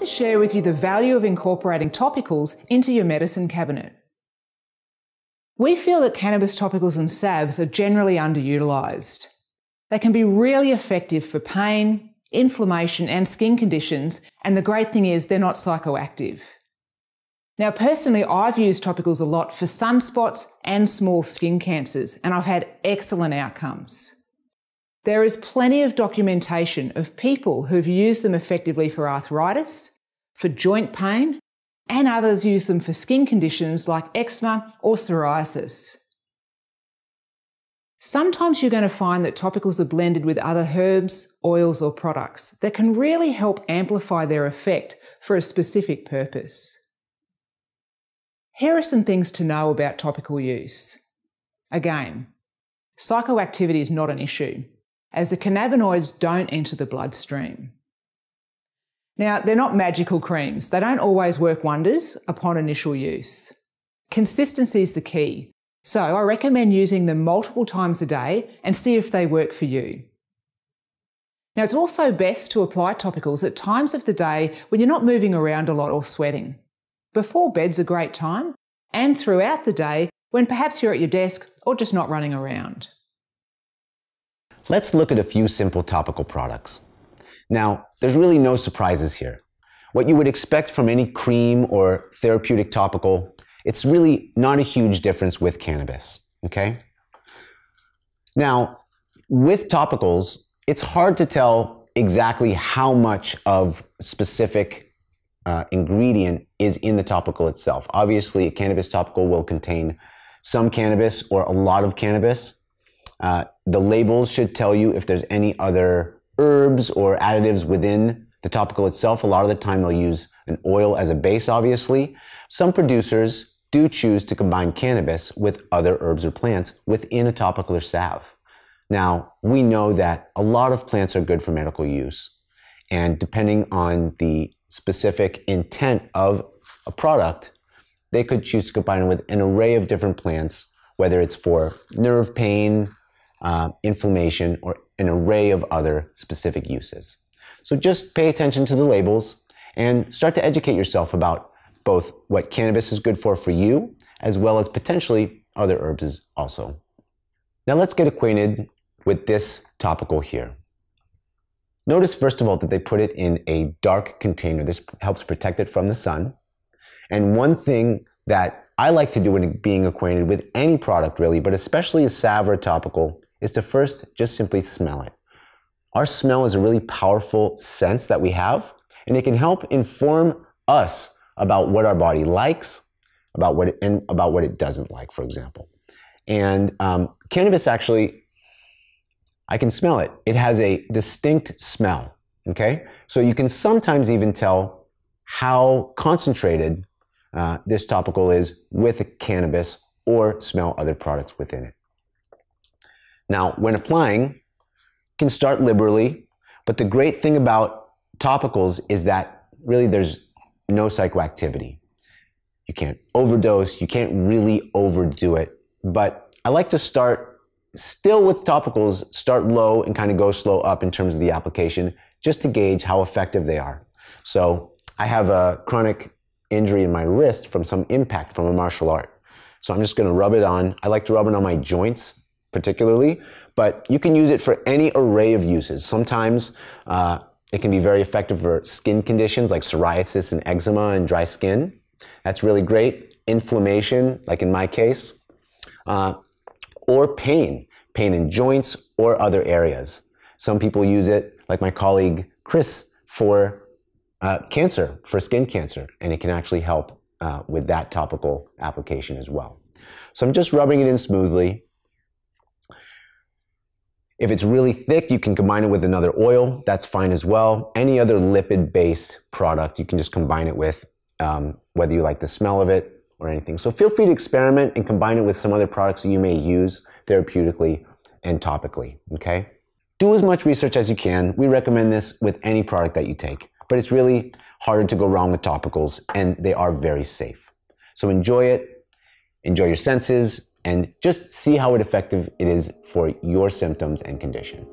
to share with you the value of incorporating topicals into your medicine cabinet. We feel that cannabis topicals and salves are generally underutilised. They can be really effective for pain, inflammation and skin conditions, and the great thing is they're not psychoactive. Now personally, I've used topicals a lot for sunspots and small skin cancers, and I've had excellent outcomes. There is plenty of documentation of people who've used them effectively for arthritis, for joint pain, and others use them for skin conditions like eczema or psoriasis. Sometimes you're going to find that topicals are blended with other herbs, oils or products that can really help amplify their effect for a specific purpose. Here are some things to know about topical use. Again, psychoactivity is not an issue, as the cannabinoids don't enter the bloodstream. Now, they're not magical creams. They don't always work wonders upon initial use. Consistency is the key, so I recommend using them multiple times a day and see if they work for you. Now, it's also best to apply topicals at times of the day when you're not moving around a lot or sweating. Before bed's a great time, and throughout the day when perhaps you're at your desk or just not running around. Let's look at a few simple topical products. Now, there's really no surprises here. What you would expect from any cream or therapeutic topical, it's really not a huge difference with cannabis, okay? Now, with topicals, it's hard to tell exactly how much of specific ingredient is in the topical itself. Obviously, a cannabis topical will contain some cannabis or a lot of cannabis. The labels should tell you if there's any other herbs or additives within the topical itself. A lot of the time they'll use an oil as a base, obviously. Some producers do choose to combine cannabis with other herbs or plants within a topical or salve. Now, we know that a lot of plants are good for medical use, and depending on the specific intent of a product, they could choose to combine it with an array of different plants, whether it's for nerve pain, inflammation, or an array of other specific uses. So just pay attention to the labels and start to educate yourself about both what cannabis is good for you, as well as potentially other herbs also. Now let's get acquainted with this topical here. Notice first of all that they put it in a dark container. This helps protect it from the sun. And one thing that I like to do when being acquainted with any product really, but especially a salve or a topical, is to first just simply smell it. Our smell is a really powerful sense that we have, and it can help inform us about what our body likes, about what it doesn't like, for example. And cannabis actually, I can smell it. It has a distinct smell, okay? So you can sometimes even tell how concentrated this topical is with cannabis or smell other products within it. Now, when applying, you can start liberally, but the great thing about topicals is that really there's no psychoactivity. You can't overdose, you can't really overdo it, but I like to start still with topicals, start low and kind of go slow up in terms of the application, just to gauge how effective they are. So I have a chronic injury in my wrist from some impact from a martial art. So I'm just going to rub it on. I like to rub it on my joints particularly, but you can use it for any array of uses. Sometimes it can be very effective for skin conditions like psoriasis and eczema and dry skin. That's really great. Inflammation, like in my case, or pain in joints or other areas. Some people use it, like my colleague Chris, for cancer, for skin cancer, and it can actually help with that topical application as well. So I'm just rubbing it in smoothly. If it's really thick, you can combine it with another oil. That's fine as well. Any other lipid-based product, you can just combine it with, whether you like the smell of it or anything. So feel free to experiment and combine it with some other products that you may use therapeutically and topically, okay? Do as much research as you can. We recommend this with any product that you take, but it's really hard to go wrong with topicals, and they are very safe. So enjoy it, enjoy your senses, and just see how effective it is for your symptoms and condition.